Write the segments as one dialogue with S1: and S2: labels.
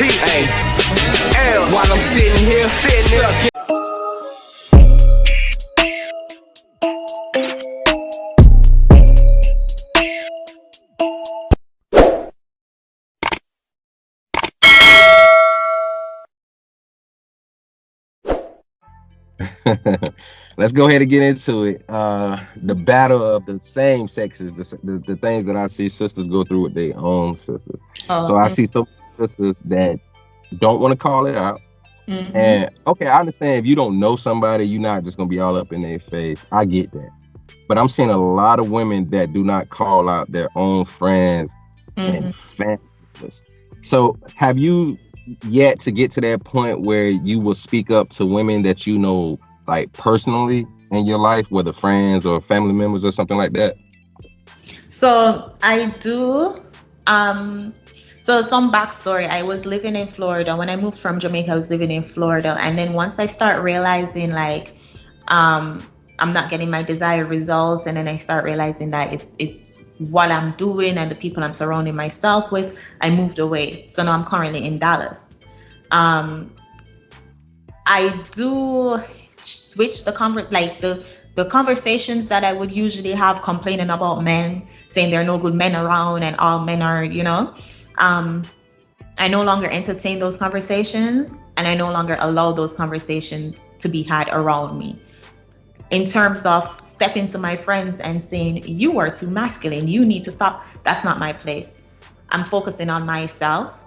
S1: JTL. While I'm sitting here,
S2: Let's go ahead and get into it. The battle of the same sexes, the things that I see sisters go through with their own sisters. So I see some sisters that don't want to call it out. And okay, I understand if you don't know somebody, you're not just gonna be all up in their face. I get that. But I'm seeing a lot of women that do not call out their own friends and families. So have you yet to get to that point where you will speak up to women that you know, like personally in your life, whether friends or family members or something like that?
S3: So I do. So some backstory. I was living in Florida. When I moved from Jamaica, I was living in Florida. And then once I start realizing like I'm not getting my desired results, and then I start realizing that it's what I'm doing and the people I'm surrounding myself with, I moved away. So now I'm currently in Dallas. I do switch the conversations that I would usually have complaining about men, saying there are no good men around and all men are, I no longer entertain those conversations, and I no longer allow those conversations to be had around me. In terms of stepping to my friends and saying, you are too masculine, you need to stop, that's not my place. I'm focusing on myself.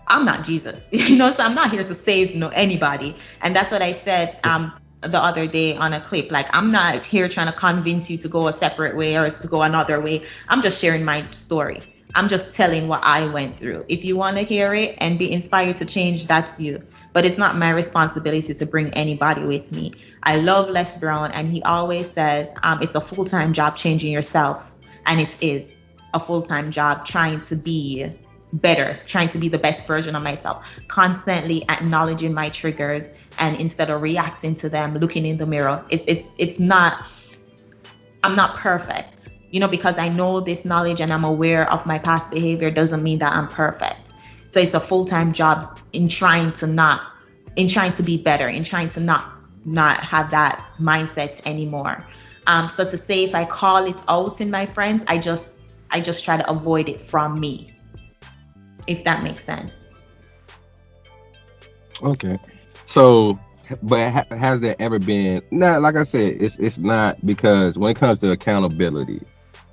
S3: I'm not Jesus, so I'm not here to save anybody. And that's what I said the other day on a clip. Like, I'm not here trying to convince you to go a separate way or to go another way. I'm just sharing my story. I'm just telling what I went through. If you want to hear it and be inspired to change, that's you. But it's not my responsibility to bring anybody with me. I love Les Brown, and he always says it's a full-time job changing yourself. And it is a full-time job trying to be better, trying to be the best version of myself, constantly acknowledging my triggers, and instead of reacting to them, looking in the mirror. It's not, I'm not perfect, because I know this knowledge and I'm aware of my past behavior doesn't mean that I'm perfect. So it's a full-time job in trying to be better, in trying to not have that mindset anymore. So to say, if I call it out in my friends, I just try to avoid it from me, if that makes sense.
S2: Okay. So, but has there ever been, like I said, it's not, because when it comes to accountability,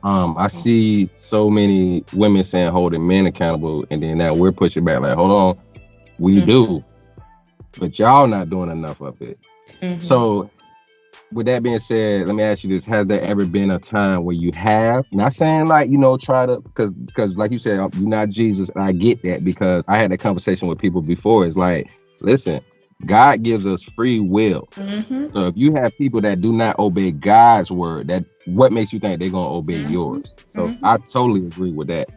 S2: I see so many women saying holding men accountable, and then now we're pushing back like, hold on, we do, but y'all not doing enough of it. So with that being said, let me ask you this: has there ever been a time where you have, not saying like, try to, because like you said, you're not Jesus, and I get that, because I had that conversation with people before. It's like, listen, God gives us free will. So if you have people that do not obey God's word, that what makes you think they're going to obey yours? So I totally agree with that.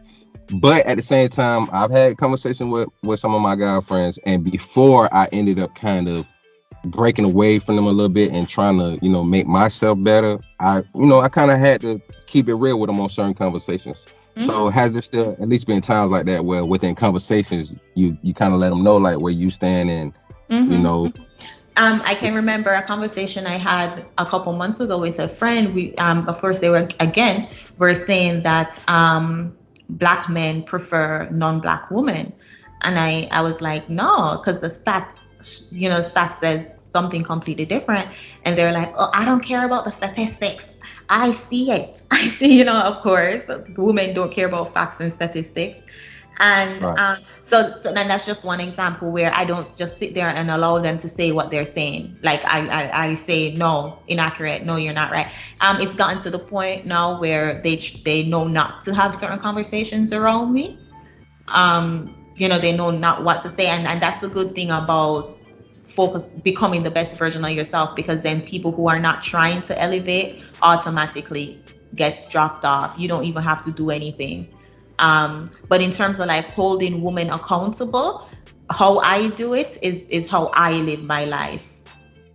S2: But at the same time, I've had conversation with some of my guy friends, and before I ended up kind of breaking away from them a little bit and trying to, make myself better, I kind of had to keep it real with them on certain conversations. So has there still at least been times like that where within conversations you kind of let them know like where you stand, and
S3: I can remember a conversation I had a couple months ago with a friend. We of course they were saying that Black men prefer non-Black women. And I was like, no, because the stats says something completely different. And they're like, oh, I don't care about the statistics. I see it. I see, of course, women don't care about facts and statistics. And so then that's just one example where I don't just sit there and allow them to say what they're saying. Like I say, no, inaccurate. No, you're not right. It's gotten to the point now where they know not to have certain conversations around me. They know not what to say. And that's the good thing about becoming the best version of yourself, because then people who are not trying to elevate automatically gets dropped off. You don't even have to do anything. But in terms of like holding women accountable, how I do it is how I live my life.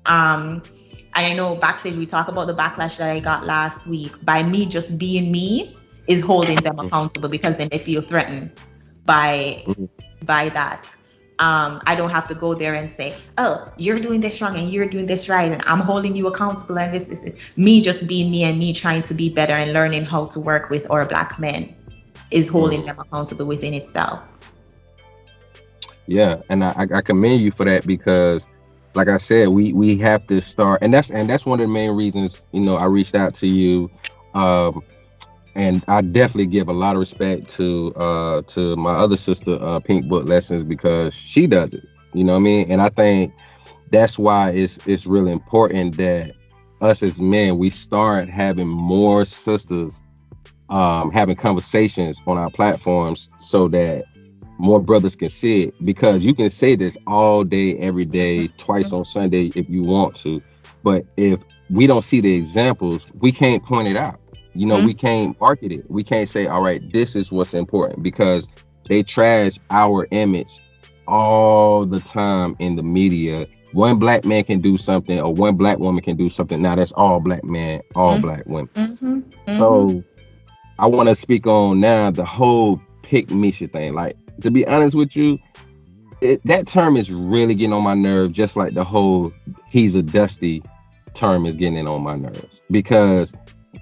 S3: And I know backstage we talk about the backlash that I got last week. By me just being me, is holding them accountable, because then they feel threatened by
S2: Mhm.
S3: that. I don't have to go there and say, oh, you're doing this wrong and you're doing this right, and I'm holding you accountable, and this is me just being me, and me trying to be better and learning how to work with our Black men is holding them accountable within itself.
S2: Yeah, and I commend you for that, because like I said, we have to start, and that's one of the main reasons, I reached out to you. And I definitely give a lot of respect to my other sister, Pink Book Lessons, because she does it. You know what I mean? And I think that's why it's really important that us as men, we start having more sisters having conversations on our platforms, so that more brothers can see it. Because you can say this all day, every day, twice on Sunday if you want to, but if we don't see the examples, we can't point it out. We can't market it. We can't say, all right, this is what's important, because they trash our image all the time in the media. One Black man can do something, or one Black woman can do something. Now that's all Black men, all Black women. So I want to speak on now the whole pick Misha thing. Like, to be honest with you, that term is really getting on my nerve, just like the whole he's a dusty term is getting on my nerves, because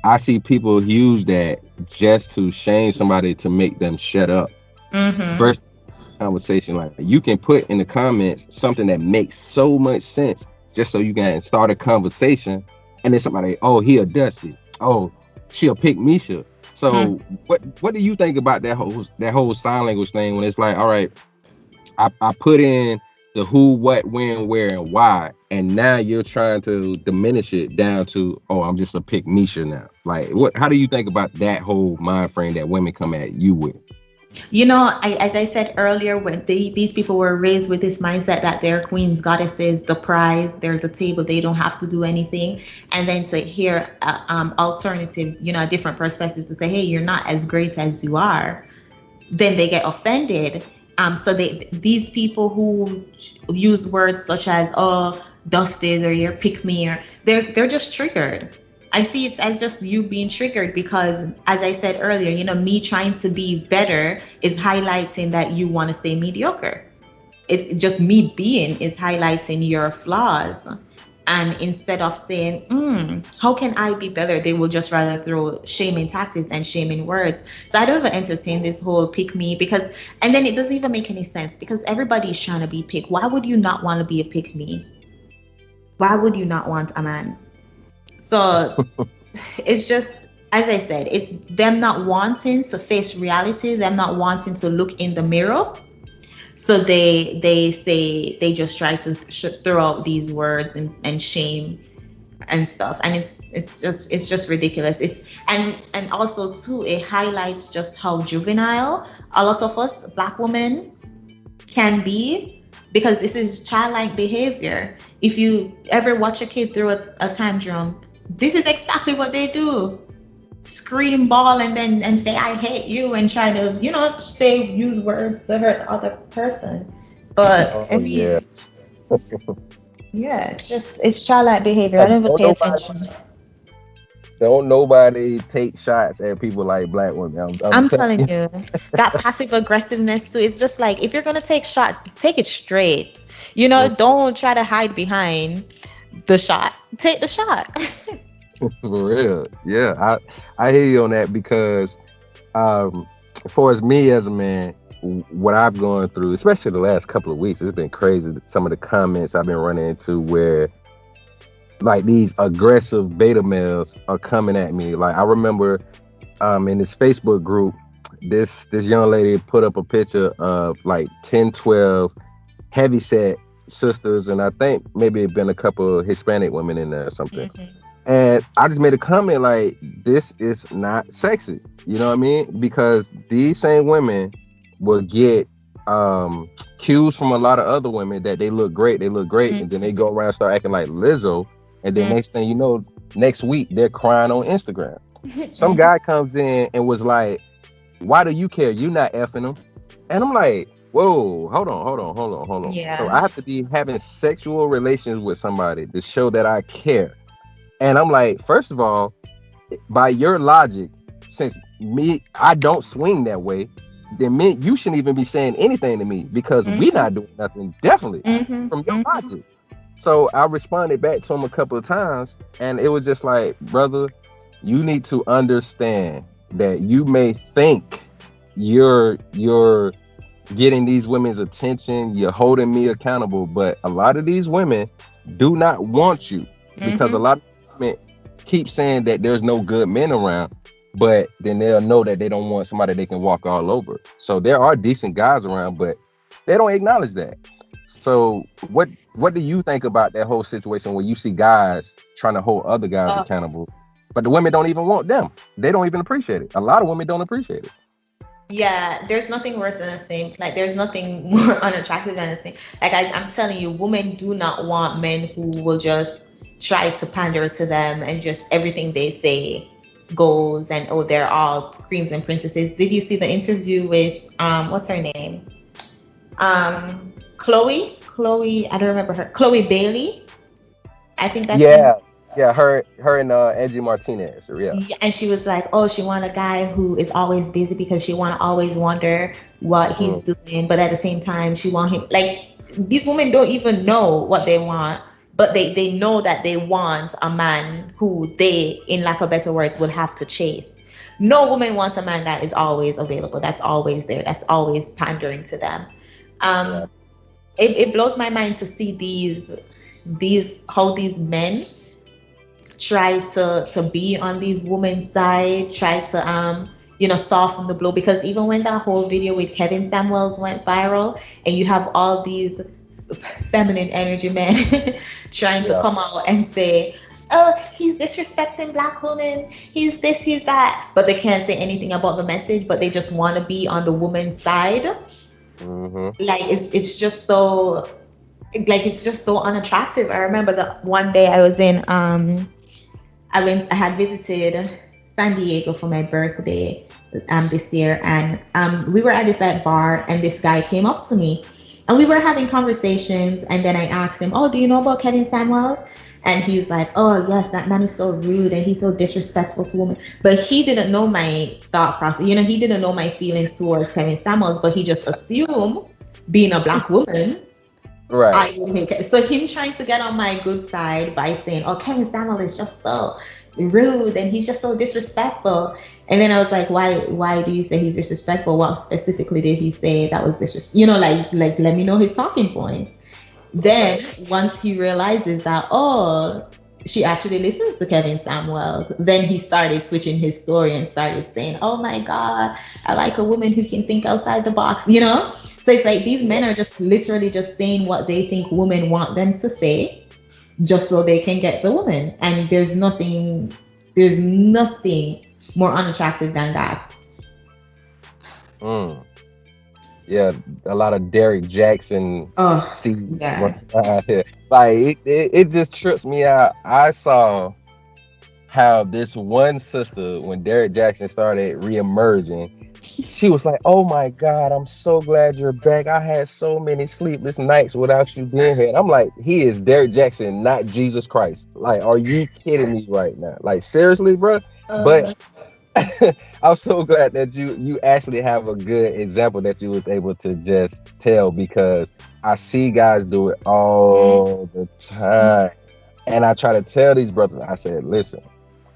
S2: I see people use that just to shame somebody, to make them shut up. First conversation, like, you can put in the comments something that makes so much sense just so you can start a conversation, and then somebody, oh, he a dusty, oh, she'll pick Misha. So what do you think about that whole sign language thing, when it's like, all right, I put in the who, what, when, where, and why, and now you're trying to diminish it down to, oh, I'm just a pick Misha now. Like, how do you think about that whole mind frame that women come at you with?
S3: As I said earlier, when these people were raised with this mindset that they're queens, goddesses, the prize, they're the table, they don't have to do anything, and then to hear alternative, a different perspective, to say, hey, you're not as great as you are, then they get offended. So these people who use words such as, oh, dusties, or you're pick me, or they're just triggered. I see it as just you being triggered, because, as I said earlier, me trying to be better is highlighting that you want to stay mediocre. It's just me being is highlighting your flaws. And instead of saying, how can I be better, they will just rather throw shaming tactics and shaming words. So I don't even entertain this whole pick me, and then it doesn't even make any sense, because everybody's trying to be pick. Why would you not want to be a pick me? Why would you not want a man? So it's just, as I said, it's them not wanting to face reality, them not wanting to look in the mirror. So they say, they just try to throw out these words and shame and stuff, and it's just ridiculous. It's and also too, it highlights just how juvenile a lot of us Black women can be, because this is childlike behavior. If you ever watch a kid throw a tantrum, this is exactly what they do. Scream, bawl, and say I hate you, and try to use words to hurt the other person. But I mean, yeah, it's childlike behavior. I don't even pay attention.
S2: Don't nobody take shots at people like Black women.
S3: I'm telling you, that passive aggressiveness too. It's just like, if you're gonna take shots, take it straight. Don't try to hide behind the shot. Take the shot.
S2: For real. Yeah, I hear you on that, because for as me as a man, what I've gone through, especially the last couple of weeks, it's been crazy. Some of the comments I've been running into, where like these aggressive beta males are coming at me. Like, I remember in this Facebook group, this young lady put up a picture of like 10, 12 heavyset sisters, and I think maybe it been a couple of Hispanic women in there or something. And I just made a comment like, this is not sexy. You know what I mean? Because these same women will get cues from a lot of other women that they look great, and then they go around and start acting like Lizzo, and then next thing you know, next week they're crying on Instagram. Some guy comes in and was like, why do you care? You not effing them. And I'm like, whoa, hold on.
S3: Yeah.
S2: So I have to be having sexual relations with somebody to show that I care. And I'm like, first of all, by your logic, since I don't swing that way, then men, you shouldn't even be saying anything to me because we not doing nothing, definitely, from your logic. So I responded back to him a couple of times, and it was just like, brother, you need to understand that you may think you're getting these women's attention, you're holding me accountable, but a lot of these women do not want you because a lot of women keep saying that there's no good men around, but then they'll know that they don't want somebody they can walk all over. So there are decent guys around, but they don't acknowledge that. So what do you think about that whole situation where you see guys trying to hold other guys accountable, but the women don't even want them? They don't even appreciate it. A lot of women don't appreciate it.
S3: Yeah, there's nothing worse than a simp. Like, there's nothing more unattractive than a simp. Like, I'm telling you, women do not want men who will just try to pander to them and just everything they say goes, and oh, they're all queens and princesses. Did you see the interview with what's her name? Chloe, I don't remember her. Chloe Bailey. I think that's
S2: her and Angie Martinez. Yeah,
S3: and she was like, oh, she want a guy who is always busy because she want to always wonder what he's doing, but at the same time she want him. Like, these women don't even know what they want, but they know that they want a man who they, in lack of better words, would have to chase. No woman wants a man that is always available, that's always there, that's always pandering to them. It blows my mind to see how these men try to be on these women's side, try to soften the blow. Because even when that whole video with Kevin Samuels went viral, and you have all these feminine energy men trying to come out and say, oh, he's disrespecting black women, he's this, he's that, but they can't say anything about the message, but they just want to be on the woman's side. Like, it's just so, like, it's just so unattractive. I remember the one day I was in I had visited San Diego for my birthday this year, and we were at this bar, and this guy came up to me, and we were having conversations, and then I asked him, oh, do you know about Kevin Samuels? And he's like, oh yes, that man is so rude and he's so disrespectful to women. But he didn't know my thought process. He didn't know my feelings towards Kevin Samuels, but he just assumed, being a black woman,
S2: right,
S3: I would hate. So him trying to get on my good side by saying, oh, Kevin Samuel is just so rude and he's just so disrespectful. And then I was like, why do you say he's disrespectful? What specifically did he say that was disrespectful? Like let me know his talking points. Then once he realizes that, oh, she actually listens to Kevin Samuels, then he started switching his story and started saying, oh my God, I like a woman who can think outside the box, So it's like these men are just literally just saying what they think women want them to say, just so they can get the woman. And there's nothing more unattractive than that.
S2: Yeah, a lot of Derek Jackson.
S3: Like
S2: it just trips me out. I saw how this one sister, when Derek Jackson started reemerging, she was like, oh my God, I'm so glad you're back. I had so many sleepless nights without you being here. And I'm like, he is Derek Jackson, not Jesus Christ. Like, are you kidding me right now? Like, seriously, bro? But I'm so glad that you actually have a good example that you was able to just tell, because I see guys do it all the time. And I try to tell these brothers, I said, listen,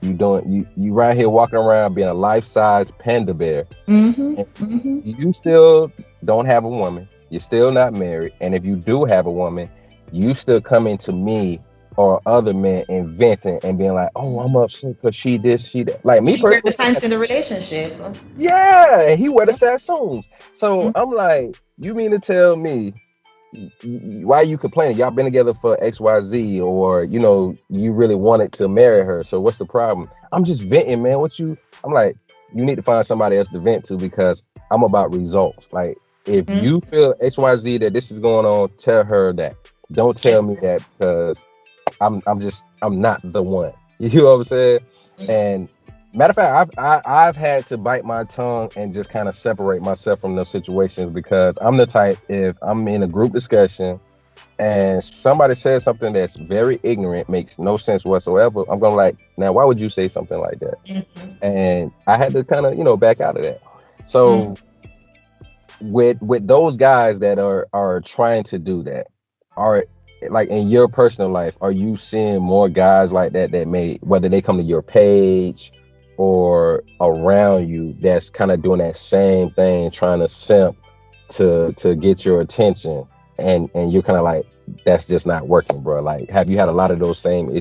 S2: you right here walking around being a life-size panda bear. You still don't have a woman. You're still not married. And if you do have a woman, you still coming to me or other men inventing and being like, oh, I'm upset because she this, she that. Like me personally,
S3: the pants in the relationship.
S2: Yeah, and he wear the Sassoons. So I'm like, you mean to tell me why are you complaining? Y'all been together for XYZ, or you really wanted to marry her. So what's the problem? I'm just venting, man. I'm like, you need to find somebody else to vent to, because I'm about results. Like, if you feel XYZ that this is going on, tell her that. Don't tell me that, because I'm not the one. You know what I'm saying? And matter of fact, I've had to bite my tongue and just kind of separate myself from those situations, because I'm the type, if I'm in a group discussion and somebody says something that's very ignorant, makes no sense whatsoever, I'm gonna like, now why would you say something like that? And I had to kind of, back out of that. So with those guys that are trying to do that, are like in your personal life, are you seeing more guys like that may, whether they come to your page or around you, that's kind of doing that same thing, trying to simp to get your attention, and you're kind of like, that's just not working, bro? Like, have you had a lot of those same